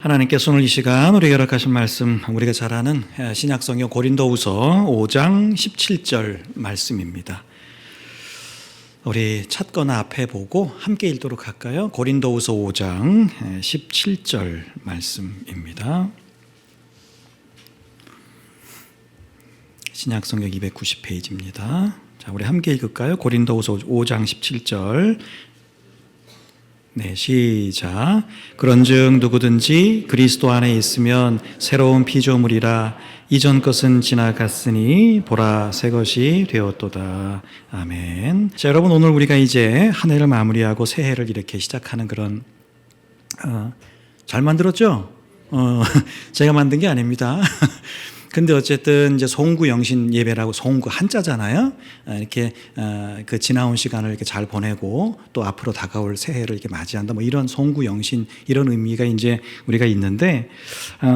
하나님께서 오늘 이 시간 우리에게 허락하신 말씀, 우리가 잘 아는 신약성경 고린도후서 5장 17절 말씀입니다. 우리 찾거나 앞에 보고 함께 읽도록 할까요? 고린도후서 5장 17절 말씀입니다. 신약성경 290페이지입니다. 자, 우리 함께 읽을까요? 고린도후서 5장 17절. 네, 시작. 그런즉 누구든지 그리스도 안에 있으면 새로운 피조물이라, 이전 것은 지나갔으니 보라 새 것이 되었도다. 아멘. 자, 여러분, 오늘 우리가 이제 한 해를 마무리하고 새해를 이렇게 시작하는 그런 잘 만들었죠? 제가 만든 게 아닙니다. 근데 어쨌든 이제 송구 영신 예배라고, 송구 한자잖아요. 이렇게 그 지나온 시간을 이렇게 잘 보내고 또 앞으로 다가올 새해를 이렇게 맞이한다. 뭐 이런 송구 영신, 이런 의미가 이제 우리가 있는데,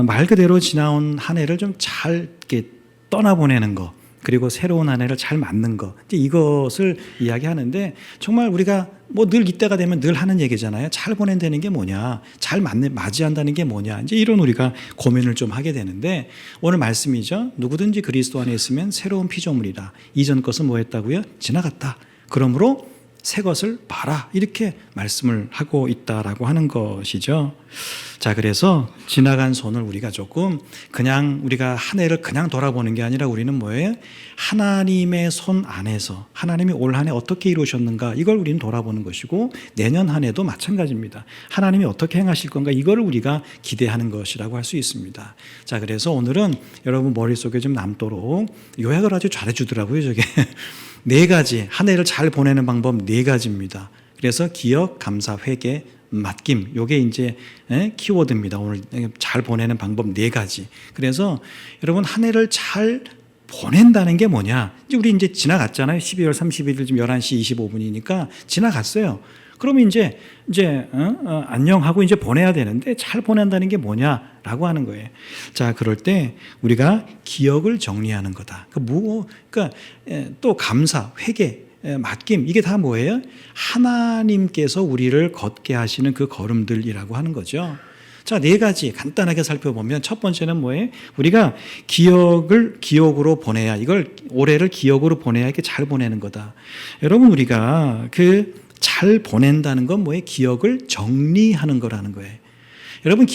말 그대로 지나온 한 해를 좀 잘 이렇게 떠나보내는 거, 그리고 새로운 한 해를 잘 맞는 거, 이것을 이야기하는데, 정말 우리가 뭐 늘 이때가 되면 늘 하는 얘기잖아요. 잘 보낸다는 게 뭐냐, 잘 맞이한다는 게 뭐냐, 이제 이런 우리가 고민을 좀 하게 되는데, 오늘 말씀이죠. 누구든지 그리스도 안에 있으면 새로운 피조물이다. 이전 것은 뭐 했다고요? 지나갔다. 그러므로 새 것을 봐라, 이렇게 말씀을 하고 있다라고 하는 것이죠. 자, 그래서 지나간 손을 우리가 조금 그냥 우리가 한 해를 그냥 돌아보는 게 아니라, 우리는 뭐예요? 하나님의 손 안에서 하나님이 올 한 해 어떻게 이루셨는가, 이걸 우리는 돌아보는 것이고, 내년 한 해도 마찬가지입니다. 하나님이 어떻게 행하실 건가, 이걸 우리가 기대하는 것이라고 할 수 있습니다. 자, 그래서 오늘은 여러분 머릿속에 좀 남도록 요약을 아주 잘해주더라고요, 저게. 네 가지, 한 해를 잘 보내는 방법 네 가지입니다. 그래서 기억, 감사, 회개, 맡김, 요게 이제 키워드입니다. 오늘 잘 보내는 방법 네 가지. 그래서 여러분, 한 해를 잘 보낸다는 게 뭐냐? 우리 이제 지나갔잖아요. 12월 31일 지금 11시 25분이니까 지나갔어요. 그러면 이제 안녕하고 이제 보내야 되는데, 잘 보낸다는 게 뭐냐라고 하는 거예요. 자, 그럴 때 우리가 기억을 정리하는 거다. 그러니까 또 감사, 회개, 맡김, 이게 다 뭐예요? 하나님께서 우리를 걷게 하시는 그 걸음들이라고 하는 거죠. 자, 네 가지 간단하게 살펴보면, 첫 번째는 뭐예요? 우리가 기억을 기억으로 보내야, 이걸 올해를 기억으로 보내야 이렇게 잘 보내는 거다. 여러분, 우리가 잘 보낸다는 건 뭐예요? 기억을 정리하는 거라는 거예요. 여러분,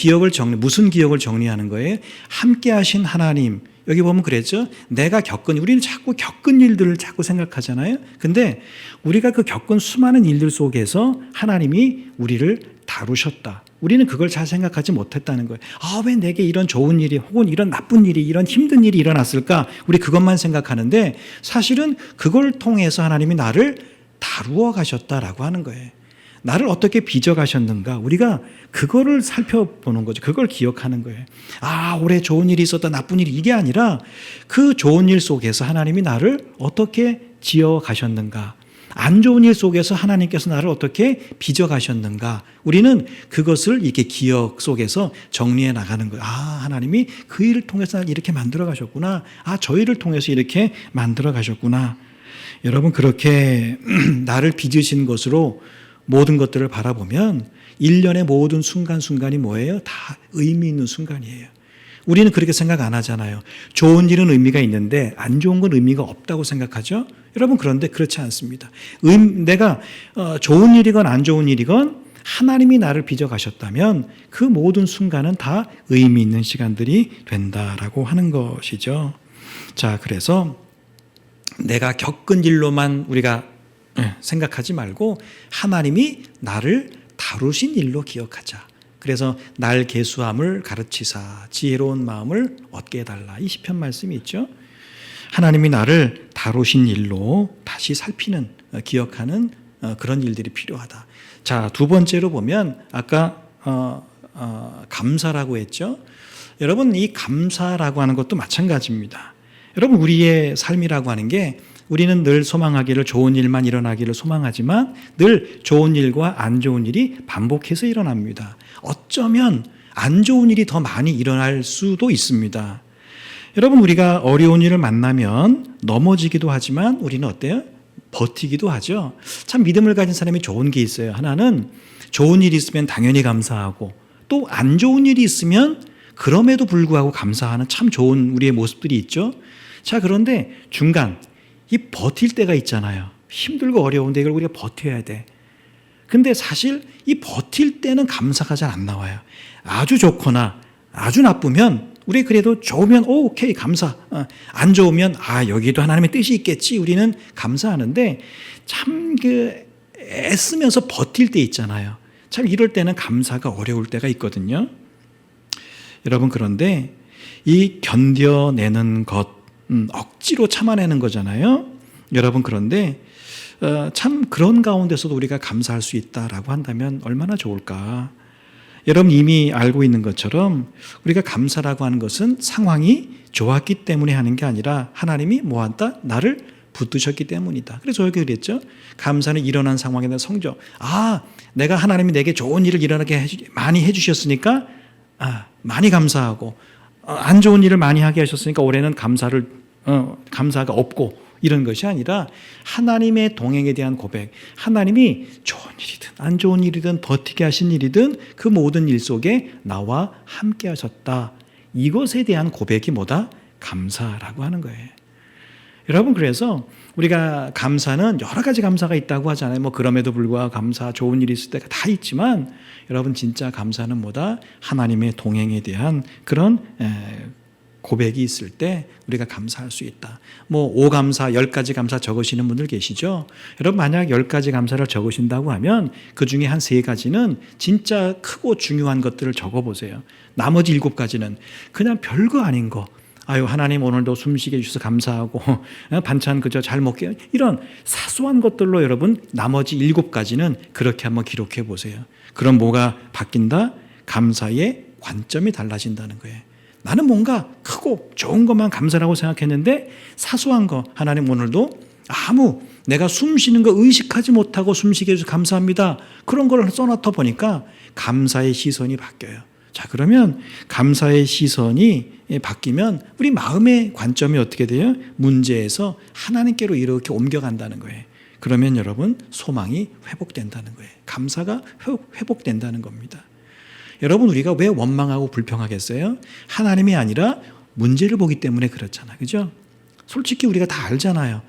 무슨 기억을 정리하는 거예요? 함께 하신 하나님. 여기 보면 그랬죠? 우리는 자꾸 겪은 일들을 자꾸 생각하잖아요. 근데 우리가 그 겪은 수많은 일들 속에서 하나님이 우리를 다루셨다. 우리는 그걸 잘 생각하지 못했다는 거예요. 왜 내게 이런 좋은 일이, 혹은 이런 나쁜 일이, 이런 힘든 일이 일어났을까? 우리 그것만 생각하는데, 사실은 그걸 통해서 하나님이 나를 다루어 가셨다라고 하는 거예요. 나를 어떻게 빚어 가셨는가, 우리가 그거를 살펴보는 거죠. 그걸 기억하는 거예요. 올해 좋은 일이 있었다, 나쁜 일이, 이게 아니라 그 좋은 일 속에서 하나님이 나를 어떻게 지어 가셨는가, 안 좋은 일 속에서 하나님께서 나를 어떻게 빚어 가셨는가, 우리는 그것을 이렇게 기억 속에서 정리해 나가는 거예요. 하나님이 그 일을 통해서 나를 이렇게 만들어 가셨구나. 저 일을 통해서 이렇게 만들어 가셨구나. 여러분, 그렇게 나를 빚으신 것으로 모든 것들을 바라보면 1년의 모든 순간순간이 뭐예요? 다 의미 있는 순간이에요. 우리는 그렇게 생각 안 하잖아요. 좋은 일은 의미가 있는데 안 좋은 건 의미가 없다고 생각하죠? 여러분, 그런데 그렇지 않습니다. 내가 좋은 일이건 안 좋은 일이건 하나님이 나를 빚어 가셨다면 그 모든 순간은 다 의미 있는 시간들이 된다라고 하는 것이죠. 자, 그래서 내가 겪은 일로만 우리가 생각하지 말고, 하나님이 나를 다루신 일로 기억하자. 그래서 날 계수함을 가르치사 지혜로운 마음을 얻게 해달라, 이 시편 말씀이 있죠. 하나님이 나를 다루신 일로 다시 살피는, 기억하는 그런 일들이 필요하다. 자, 두 번째로 보면 아까 감사라고 했죠. 여러분, 이 감사라고 하는 것도 마찬가지입니다. 여러분, 우리의 삶이라고 하는 게, 우리는 늘 소망하기를, 좋은 일만 일어나기를 소망하지만 늘 좋은 일과 안 좋은 일이 반복해서 일어납니다. 어쩌면 안 좋은 일이 더 많이 일어날 수도 있습니다. 여러분, 우리가 어려운 일을 만나면 넘어지기도 하지만 우리는 어때요? 버티기도 하죠. 참 믿음을 가진 사람이 좋은 게 있어요. 하나는 좋은 일이 있으면 당연히 감사하고, 또 안 좋은 일이 있으면 그럼에도 불구하고 감사하는 참 좋은 우리의 모습들이 있죠. 자, 그런데 중간 이 버틸 때가 있잖아요. 힘들고 어려운데 이걸 우리가 버텨야 돼. 근데 사실 이 버틸 때는 감사가 잘 안 나와요. 아주 좋거나 아주 나쁘면 우리 그래도 좋으면 오케이 감사, 안 좋으면 여기도 하나님의 뜻이 있겠지 우리는 감사하는데 참 애쓰면서 버틸 때 있잖아요. 참 이럴 때는 감사가 어려울 때가 있거든요. 여러분, 그런데 이 견뎌내는 것, 억지로 참아내는 거잖아요. 여러분, 그런데 참 그런 가운데서도 우리가 감사할 수 있다라고 한다면 얼마나 좋을까. 여러분 이미 알고 있는 것처럼 우리가 감사라고 하는 것은 상황이 좋았기 때문에 하는 게 아니라 하나님이 뭐한다? 나를 붙드셨기 때문이다. 그래서 여기 그랬죠. 감사는 일어난 상황에 대한 성적. 내가 하나님이 내게 좋은 일을 일어나게 많이 해주셨으니까 많이 감사하고, 안 좋은 일을 많이 하게 하셨으니까 올해는 감사가 없고, 이런 것이 아니라 하나님의 동행에 대한 고백, 하나님이 좋은 일이든 안 좋은 일이든 버티게 하신 일이든 그 모든 일 속에 나와 함께 하셨다. 이것에 대한 고백이 뭐다? 감사라고 하는 거예요. 여러분, 그래서 우리가 감사는 여러 가지 감사가 있다고 하잖아요. 그럼에도 불구하고 감사, 좋은 일이 있을 때가 다 있지만 여러분 진짜 감사는 뭐다? 하나님의 동행에 대한 그런 고백이 있을 때 우리가 감사할 수 있다. 5감사, 10가지 감사 적으시는 분들 계시죠? 여러분 만약 10가지 감사를 적으신다고 하면 그 중에 한 3가지는 진짜 크고 중요한 것들을 적어보세요. 나머지 7가지는 그냥 별거 아닌 거. 하나님 오늘도 숨쉬게 해주셔서 감사하고 반찬 그저 잘 먹게, 이런 사소한 것들로 여러분 나머지 7가지는 그렇게 한번 기록해 보세요. 그럼 뭐가 바뀐다? 감사의 관점이 달라진다는 거예요. 나는 뭔가 크고 좋은 것만 감사라고 생각했는데 사소한 거, 하나님 오늘도 내가 숨 쉬는 거 의식하지 못하고 숨쉬게 해주셔서 감사합니다. 그런 걸 써놨다 보니까 감사의 시선이 바뀌어요. 자, 그러면 감사의 시선이 바뀌면 우리 마음의 관점이 어떻게 돼요? 문제에서 하나님께로 이렇게 옮겨간다는 거예요. 그러면 여러분 소망이 회복된다는 거예요. 감사가 회복된다는 겁니다. 여러분, 우리가 왜 원망하고 불평하겠어요? 하나님이 아니라 문제를 보기 때문에 그렇잖아요. 그죠? 솔직히 우리가 다 알잖아요.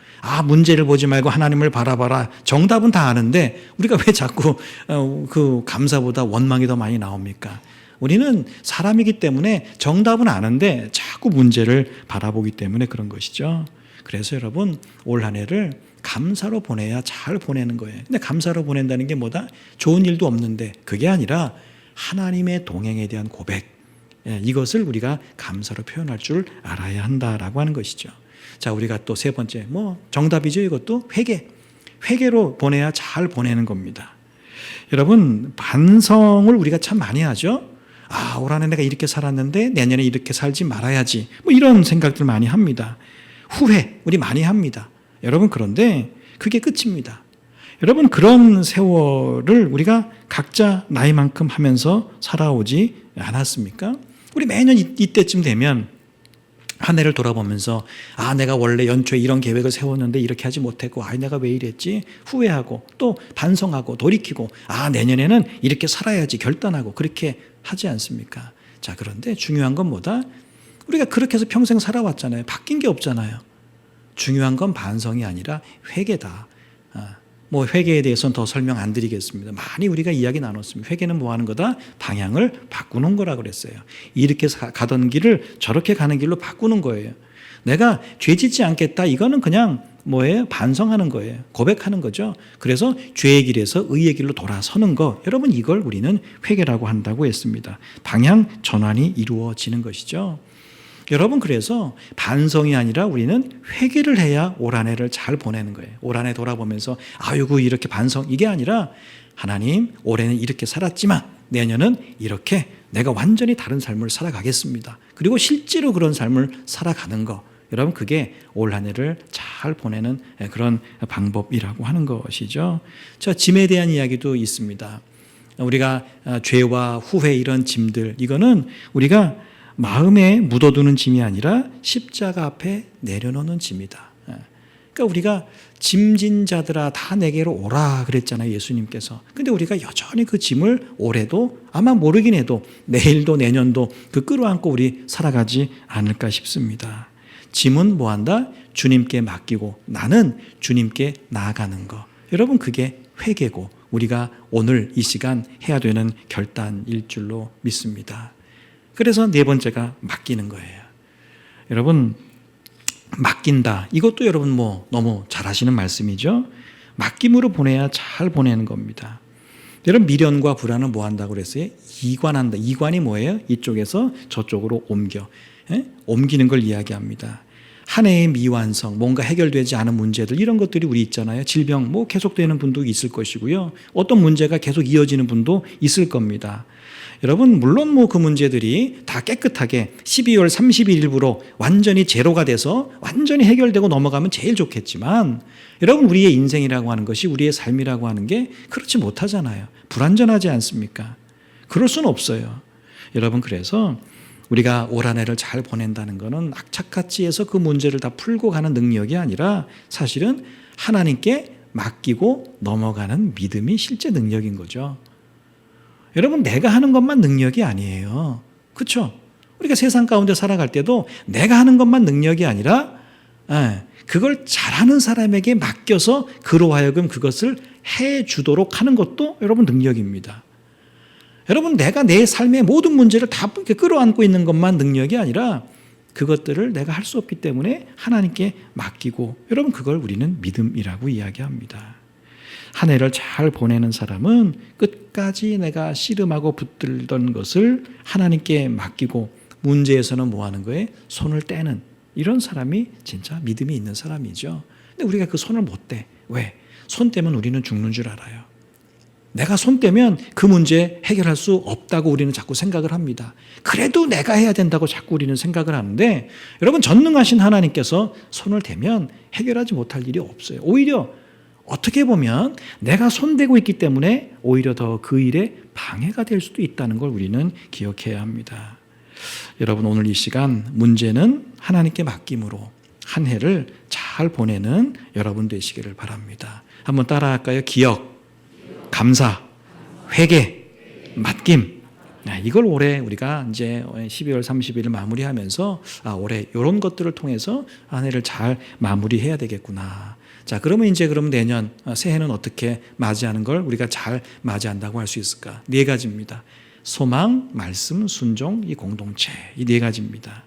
문제를 보지 말고 하나님을 바라봐라. 정답은 다 아는데 우리가 왜 자꾸 그 감사보다 원망이 더 많이 나옵니까? 우리는 사람이기 때문에 정답은 아는데 자꾸 문제를 바라보기 때문에 그런 것이죠. 그래서 여러분 올 한 해를 감사로 보내야 잘 보내는 거예요. 근데 감사로 보낸다는 게 뭐다? 좋은 일도 없는데 그게 아니라 하나님의 동행에 대한 고백, 이것을 우리가 감사로 표현할 줄 알아야 한다라고 하는 것이죠. 자, 우리가 또 3번째 정답이죠. 이것도 회개로 보내야 잘 보내는 겁니다. 여러분 반성을 우리가 참 많이 하죠. 올 한 해 내가 이렇게 살았는데 내년에 이렇게 살지 말아야지, 이런 생각들 많이 합니다. 후회 우리 많이 합니다. 여러분, 그런데 그게 끝입니다. 여러분, 그런 세월을 우리가 각자 나이만큼 하면서 살아오지 않았습니까? 우리 매년 이때쯤 되면 한 해를 돌아보면서 내가 원래 연초에 이런 계획을 세웠는데 이렇게 하지 못했고 내가 왜 이랬지? 후회하고 또 반성하고 돌이키고 내년에는 이렇게 살아야지 결단하고 그렇게 하지 않습니까? 자, 그런데 중요한 건 뭐다? 우리가 그렇게 해서 평생 살아왔잖아요. 바뀐 게 없잖아요. 중요한 건 반성이 아니라 회개다. 회개에 대해서는 더 설명 안 드리겠습니다. 많이 우리가 이야기 나눴습니다. 회개는 뭐 하는 거다? 방향을 바꾸는 거라고 그랬어요. 이렇게 가던 길을 저렇게 가는 길로 바꾸는 거예요. 내가 죄 짓지 않겠다. 이거는 그냥 반성하는 거예요. 고백하는 거죠. 그래서 죄의 길에서 의의 길로 돌아서는 거. 여러분, 이걸 우리는 회개라고 한다고 했습니다. 방향 전환이 이루어지는 것이죠. 여러분, 그래서 반성이 아니라 우리는 회개를 해야 올 한 해를 잘 보내는 거예요. 올 한 해 돌아보면서 이렇게 반성, 이게 아니라 하나님 올해는 이렇게 살았지만 내년은 이렇게 내가 완전히 다른 삶을 살아가겠습니다. 그리고 실제로 그런 삶을 살아가는 거. 여러분, 그게 올 한 해를 잘 보내는 그런 방법이라고 하는 것이죠. 자, 짐에 대한 이야기도 있습니다. 우리가 죄와 후회, 이런 짐들, 이거는 우리가 마음에 묻어두는 짐이 아니라 십자가 앞에 내려놓는 짐이다. 그러니까 우리가 짐진 자들아 다 내게로 오라 그랬잖아요, 예수님께서. 근데 우리가 여전히 그 짐을 올해도 아마 모르긴 해도 내일도 내년도 그 끌어안고 우리 살아가지 않을까 싶습니다. 짐은 뭐한다? 주님께 맡기고 나는 주님께 나아가는 거. 여러분, 그게 회개고 우리가 오늘 이 시간 해야 되는 결단일 줄로 믿습니다. 그래서 네 번째가 맡기는 거예요. 여러분, 맡긴다. 이것도 여러분 너무 잘 하시는 말씀이죠. 맡김으로 보내야 잘 보내는 겁니다. 여러분, 미련과 불안은 뭐 한다고 그랬어요? 이관한다. 이관이 뭐예요? 이쪽에서 저쪽으로 옮기는 걸 이야기합니다. 한 해의 미완성, 뭔가 해결되지 않은 문제들, 이런 것들이 우리 있잖아요. 질병 계속되는 분도 있을 것이고요. 어떤 문제가 계속 이어지는 분도 있을 겁니다. 여러분, 물론 그 문제들이 다 깨끗하게 12월 31일부로 완전히 제로가 돼서 완전히 해결되고 넘어가면 제일 좋겠지만, 여러분, 우리의 인생이라고 하는 것이, 우리의 삶이라고 하는 게 그렇지 못하잖아요. 불완전하지 않습니까? 그럴 수는 없어요. 여러분, 그래서 우리가 올 한 해를 잘 보낸다는 것은 악착같이 해서 그 문제를 다 풀고 가는 능력이 아니라 사실은 하나님께 맡기고 넘어가는 믿음이 실제 능력인 거죠. 여러분, 내가 하는 것만 능력이 아니에요. 그렇죠? 우리가 세상 가운데 살아갈 때도 내가 하는 것만 능력이 아니라 그걸 잘하는 사람에게 맡겨서 그로 하여금 그것을 해주도록 하는 것도 여러분 능력입니다. 여러분, 내가 내 삶의 모든 문제를 다 끌어안고 있는 것만 능력이 아니라 그것들을 내가 할 수 없기 때문에 하나님께 맡기고, 여러분, 그걸 우리는 믿음이라고 이야기합니다. 한 해를 잘 보내는 사람은 끝까지 내가 씨름하고 붙들던 것을 하나님께 맡기고 문제에서는 뭐 하는 거예요? 손을 떼는, 이런 사람이 진짜 믿음이 있는 사람이죠. 근데 우리가 그 손을 못 떼. 왜? 손 떼면 우리는 죽는 줄 알아요. 내가 손 떼면 그 문제 해결할 수 없다고 우리는 자꾸 생각을 합니다. 그래도 내가 해야 된다고 자꾸 우리는 생각을 하는데, 여러분, 전능하신 하나님께서 손을 대면 해결하지 못할 일이 없어요. 오히려 어떻게 보면 내가 손대고 있기 때문에 오히려 더 그 일에 방해가 될 수도 있다는 걸 우리는 기억해야 합니다. 여러분, 오늘 이 시간 문제는 하나님께 맡김으로 한 해를 잘 보내는 여러분 되시기를 바랍니다. 한번 따라할까요? 기억, 감사, 회개, 맡김. 이걸 올해 우리가 이제 12월 30일을 마무리하면서 올해 이런 것들을 통해서 한 해를 잘 마무리해야 되겠구나. 자, 그러면 내년 새해는 어떻게 맞이하는 걸 우리가 잘 맞이한다고 할 수 있을까? 네 가지입니다. 소망, 말씀, 순종, 이 공동체, 이 네 가지입니다.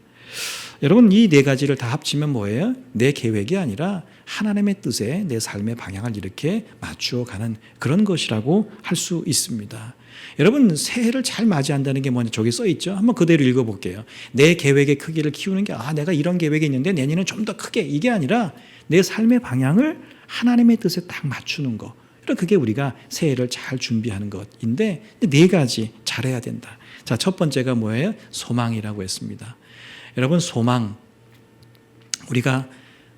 여러분, 이 네 가지를 다 합치면 뭐예요? 내 계획이 아니라 하나님의 뜻에 내 삶의 방향을 이렇게 맞추어 가는 그런 것이라고 할 수 있습니다. 여러분, 새해를 잘 맞이한다는 게 뭐냐? 저기 써 있죠? 한번 그대로 읽어볼게요. 내 계획의 크기를 키우는 게 내가 이런 계획이 있는데 내년에는 좀 더 크게, 이게 아니라 내 삶의 방향을 하나님의 뜻에 딱 맞추는 거. 그게 우리가 새해를 잘 준비하는 것인데, 네 가지 잘해야 된다. 자, 첫 번째가 뭐예요? 소망이라고 했습니다. 여러분, 소망, 우리가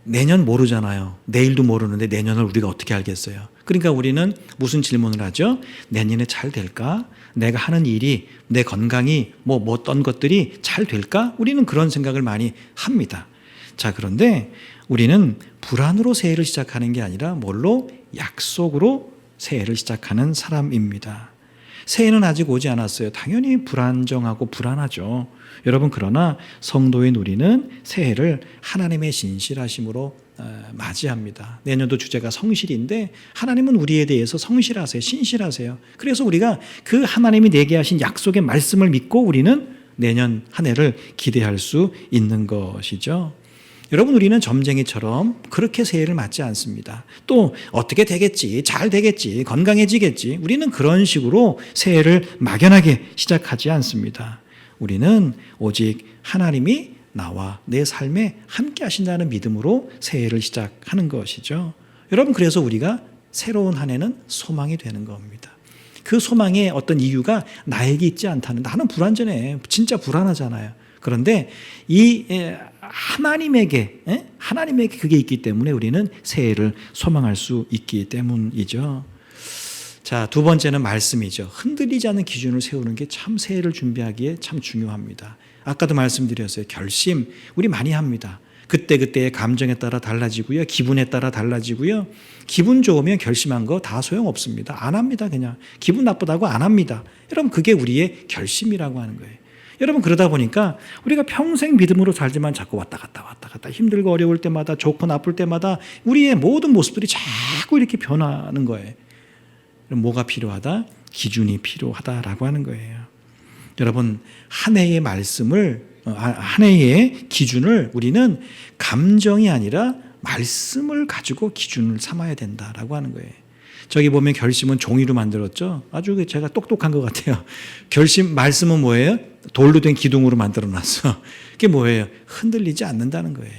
내년 모르잖아요. 내일도 모르는데 내년을 우리가 어떻게 알겠어요? 그러니까 우리는 무슨 질문을 하죠? 내년에 잘 될까? 내가 하는 일이, 내 건강이 어떤 것들이 잘 될까? 우리는 그런 생각을 많이 합니다. 자, 그런데 우리는 불안으로 새해를 시작하는 게 아니라 뭘로? 약속으로 새해를 시작하는 사람입니다. 새해는 아직 오지 않았어요. 당연히 불안정하고 불안하죠. 여러분, 그러나 성도인 우리는 새해를 하나님의 신실하심으로 맞이합니다. 내년도 주제가 성실인데 하나님은 우리에 대해서 성실하세요. 신실하세요. 그래서 우리가 그 하나님이 내게 하신 약속의 말씀을 믿고 우리는 내년 한 해를 기대할 수 있는 것이죠. 여러분, 우리는 점쟁이처럼 그렇게 새해를 맞지 않습니다. 또 어떻게 되겠지, 잘 되겠지, 건강해지겠지, 우리는 그런 식으로 새해를 막연하게 시작하지 않습니다. 우리는 오직 하나님이 나와 내 삶에 함께 하신다는 믿음으로 새해를 시작하는 것이죠. 여러분, 그래서 우리가 새로운 한 해는 소망이 되는 겁니다. 그 소망의 어떤 이유가 나에게 있지 않다는, 나는 불완전해, 진짜 불안하잖아요. 그런데 이 하나님에게 그게 있기 때문에 우리는 새해를 소망할 수 있기 때문이죠. 자, 두 번째는 말씀이죠. 흔들리지 않는 기준을 세우는 게 참 새해를 준비하기에 참 중요합니다. 아까도 말씀드렸어요. 결심, 우리 많이 합니다. 그때그때의 감정에 따라 달라지고요. 기분에 따라 달라지고요. 기분 좋으면 결심한 거 다 소용없습니다. 안 합니다. 그냥. 기분 나쁘다고 안 합니다. 여러분 그게 우리의 결심이라고 하는 거예요. 여러분 그러다 보니까 우리가 평생 믿음으로 살지만 자꾸 왔다 갔다 힘들고 어려울 때마다 좋고 나쁠 때마다 우리의 모든 모습들이 자꾸 이렇게 변하는 거예요. 그럼 뭐가 필요하다? 기준이 필요하다라고 하는 거예요. 여러분 한 해의 말씀을 한 해의 기준을 우리는 감정이 아니라 말씀을 가지고 기준을 삼아야 된다라고 하는 거예요. 저기 보면 결심은 종이로 만들었죠. 아주 제가 똑똑한 것 같아요. 말씀은 뭐예요? 돌로 된 기둥으로 만들어 놨어. 그게 뭐예요? 흔들리지 않는다는 거예요.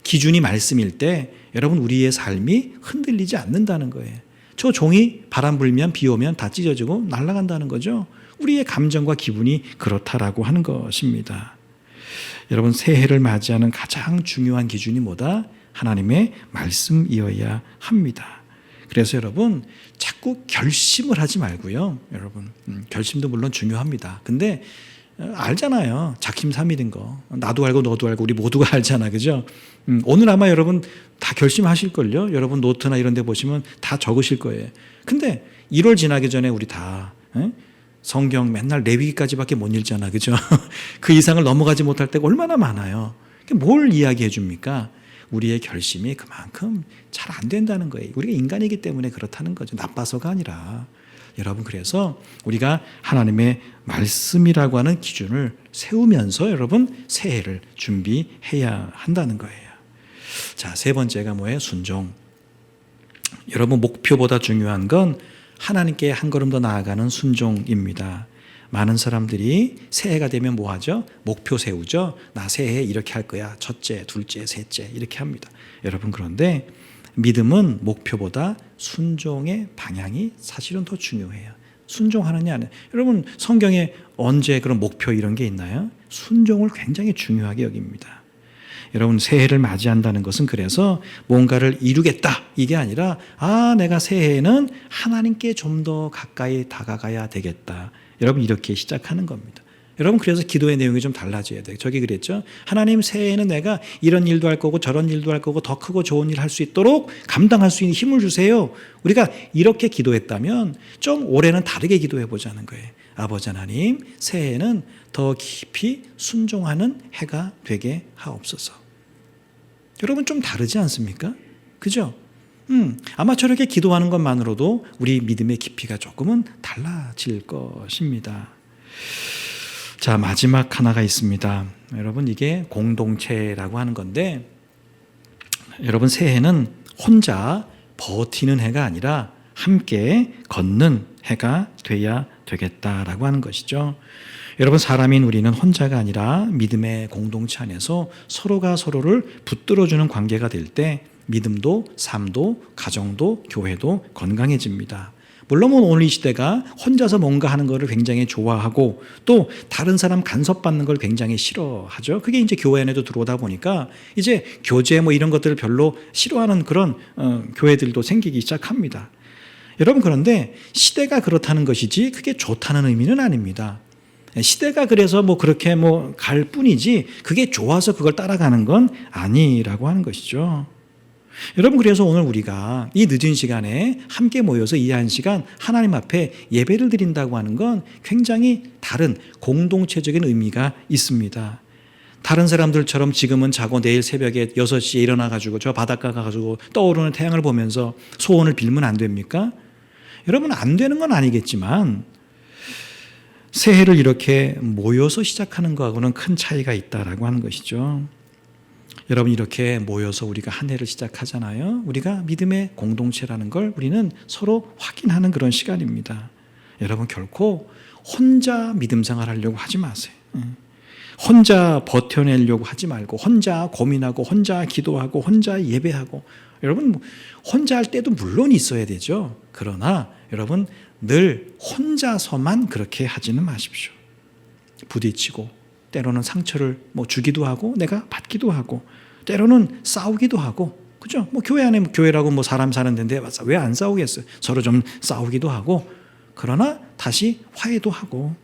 기준이 말씀일 때 여러분 우리의 삶이 흔들리지 않는다는 거예요. 저 종이 바람 불면 비 오면 다 찢어지고 날아간다는 거죠. 우리의 감정과 기분이 그렇다라고 하는 것입니다. 여러분 새해를 맞이하는 가장 중요한 기준이 뭐다? 하나님의 말씀이어야 합니다. 그래서 여러분 자꾸 결심을 하지 말고요. 여러분 결심도 물론 중요합니다. 근데 알잖아요. 작심삼일인 거. 나도 알고 너도 알고 우리 모두가 알잖아. 그죠? 오늘 아마 여러분 다 결심하실걸요. 여러분 노트나 이런 데 보시면 다 적으실 거예요. 근데 1월 지나기 전에 우리 다 성경 맨날 레위기까지밖에 못 읽잖아. 그죠? 그 이상을 넘어가지 못할 때가 얼마나 많아요. 뭘 이야기해 줍니까? 우리의 결심이 그만큼 잘 안 된다는 거예요. 우리가 인간이기 때문에 그렇다는 거죠. 나빠서가 아니라. 여러분 그래서 우리가 하나님의 말씀이라고 하는 기준을 세우면서 여러분 새해를 준비해야 한다는 거예요. 자, 세 번째가 뭐예요? 순종. 여러분 목표보다 중요한 건 하나님께 한 걸음 더 나아가는 순종입니다. 많은 사람들이 새해가 되면 뭐 하죠? 목표 세우죠. 나 새해 이렇게 할 거야. 첫째, 둘째, 셋째 이렇게 합니다. 여러분 그런데 믿음은 목표보다 순종의 방향이 사실은 더 중요해요. 순종하느냐 안 해. 여러분 성경에 언제 그런 목표 이런 게 있나요? 순종을 굉장히 중요하게 여깁니다. 여러분 새해를 맞이한다는 것은 그래서 뭔가를 이루겠다 이게 아니라 내가 새해에는 하나님께 좀 더 가까이 다가가야 되겠다. 여러분 이렇게 시작하는 겁니다. 여러분 그래서 기도의 내용이 좀 달라져야 돼요. 저기 그랬죠. 하나님 새해에는 내가 이런 일도 할 거고 저런 일도 할 거고 더 크고 좋은 일 할 수 있도록 감당할 수 있는 힘을 주세요. 우리가 이렇게 기도했다면 좀 올해는 다르게 기도해 보자는 거예요. 아버지 하나님 새해에는 더 깊이 순종하는 해가 되게 하옵소서. 여러분 좀 다르지 않습니까? 그죠? 아마 저렇게 기도하는 것만으로도 우리 믿음의 깊이가 조금은 달라질 것입니다. 자, 마지막 하나가 있습니다. 여러분 이게 공동체라고 하는 건데 여러분 새해는 혼자 버티는 해가 아니라 함께 걷는 해가 돼야 되겠다라고 하는 것이죠. 여러분 사람인 우리는 혼자가 아니라 믿음의 공동체 안에서 서로가 서로를 붙들어주는 관계가 될 때 믿음도 삶도 가정도 교회도 건강해집니다. 물론 오늘 이 시대가 혼자서 뭔가 하는 것을 굉장히 좋아하고 또 다른 사람 간섭받는 걸 굉장히 싫어하죠. 그게 이제 교회 안에도 들어오다 보니까 이제 교제 뭐 이런 것들을 별로 싫어하는 그런 교회들도 생기기 시작합니다. 여러분 그런데 시대가 그렇다는 것이지 그게 좋다는 의미는 아닙니다. 시대가 그래서 뭐 그렇게 뭐 갈 뿐이지 그게 좋아서 그걸 따라가는 건 아니라고 하는 것이죠. 여러분 그래서 오늘 우리가 이 늦은 시간에 함께 모여서 이 한 시간 하나님 앞에 예배를 드린다고 하는 건 굉장히 다른 공동체적인 의미가 있습니다. 다른 사람들처럼 지금은 자고 내일 새벽에 6시에 일어나가지고 저 바닷가 가가지고 떠오르는 태양을 보면서 소원을 빌면 안 됩니까? 여러분 안 되는 건 아니겠지만 새해를 이렇게 모여서 시작하는 거하고는 큰 차이가 있다라고 하는 것이죠. 여러분 이렇게 모여서 우리가 한 해를 시작하잖아요. 우리가 믿음의 공동체라는 걸 우리는 서로 확인하는 그런 시간입니다. 여러분 결코 혼자 믿음 생활하려고 하지 마세요. 혼자 버텨내려고 하지 말고 혼자 고민하고 혼자 기도하고 혼자 예배하고 여러분 혼자 할 때도 물론 있어야 되죠. 그러나 여러분 늘 혼자서만 그렇게 하지는 마십시오. 부딪히고 때로는 상처를 뭐 주기도 하고 내가 받기도 하고 때로는 싸우기도 하고 그죠? 뭐 교회 안에 교회라고 뭐 사람 사는 데인데 왜 안 싸우겠어요? 서로 좀 싸우기도 하고 그러나 다시 화해도 하고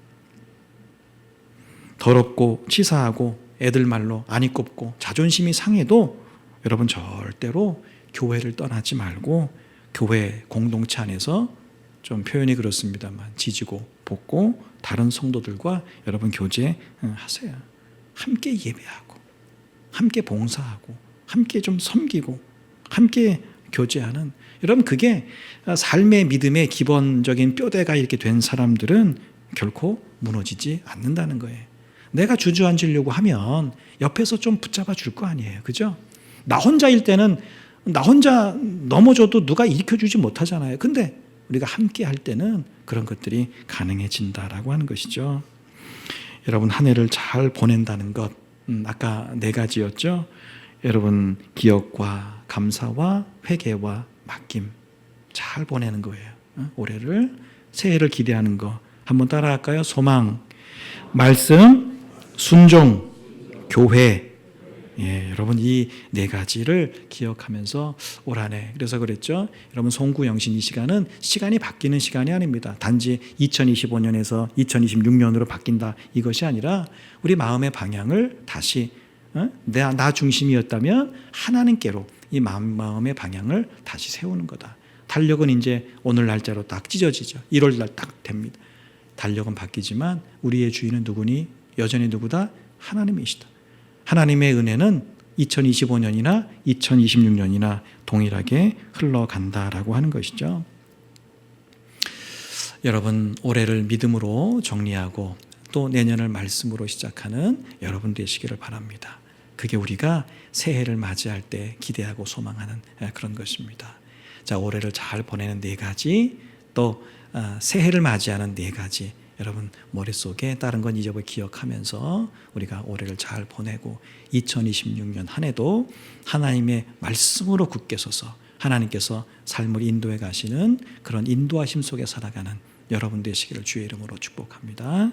더럽고 치사하고 애들 말로 안이 꼽고 자존심이 상해도 여러분 절대로 교회를 떠나지 말고 교회 공동체 안에서 좀 표현이 그렇습니다만 지지고 볶고 다른 성도들과 여러분 교제하세요. 함께 예배하고 함께 봉사하고 함께 좀 섬기고 함께 교제하는, 여러분 그게 삶의 믿음의 기본적인 뼈대가 이렇게 된 사람들은 결코 무너지지 않는다는 거예요. 내가 주저앉으려고 하면 옆에서 좀 붙잡아 줄 거 아니에요. 그죠? 나 혼자일 때는 나 혼자 넘어져도 누가 일으켜주지 못하잖아요. 근데 우리가 함께 할 때는 그런 것들이 가능해진다라고 하는 것이죠. 여러분 한 해를 잘 보낸다는 것, 아까 4가지였죠. 여러분 기억과 감사와 회개와 맡김 잘 보내는 거예요. 올해를, 새해를 기대하는 거 한번 따라할까요? 소망, 말씀, 순종, 교회. 예, 여러분 이 4가지를 기억하면서 올 한 해, 그래서 그랬죠. 여러분 송구영신 이 시간은 시간이 바뀌는 시간이 아닙니다. 단지 2025년에서 2026년으로 바뀐다 이것이 아니라 우리 마음의 방향을 다시 나 중심이었다면 하나님께로 이 마음의 방향을 다시 세우는 거다. 달력은 이제 오늘 날짜로 딱 찢어지죠. 1월 날 딱 됩니다. 달력은 바뀌지만 우리의 주인은 누구니? 여전히 누구다? 하나님이시다. 하나님의 은혜는 2025년이나 2026년이나 동일하게 흘러간다라고 하는 것이죠. 여러분 올해를 믿음으로 정리하고 또 내년을 말씀으로 시작하는 여러분 되시기를 바랍니다. 그게 우리가 새해를 맞이할 때 기대하고 소망하는 그런 것입니다. 자, 올해를 잘 보내는 4가지, 또 새해를 맞이하는 4가지, 여러분 머릿속에 다른 건 잊어버려 기억하면서 우리가 올해를 잘 보내고 2026년 한 해도 하나님의 말씀으로 굳게 서서 하나님께서 삶을 인도해 가시는 그런 인도하심 속에 살아가는 여러분 되시기를 주의 이름으로 축복합니다.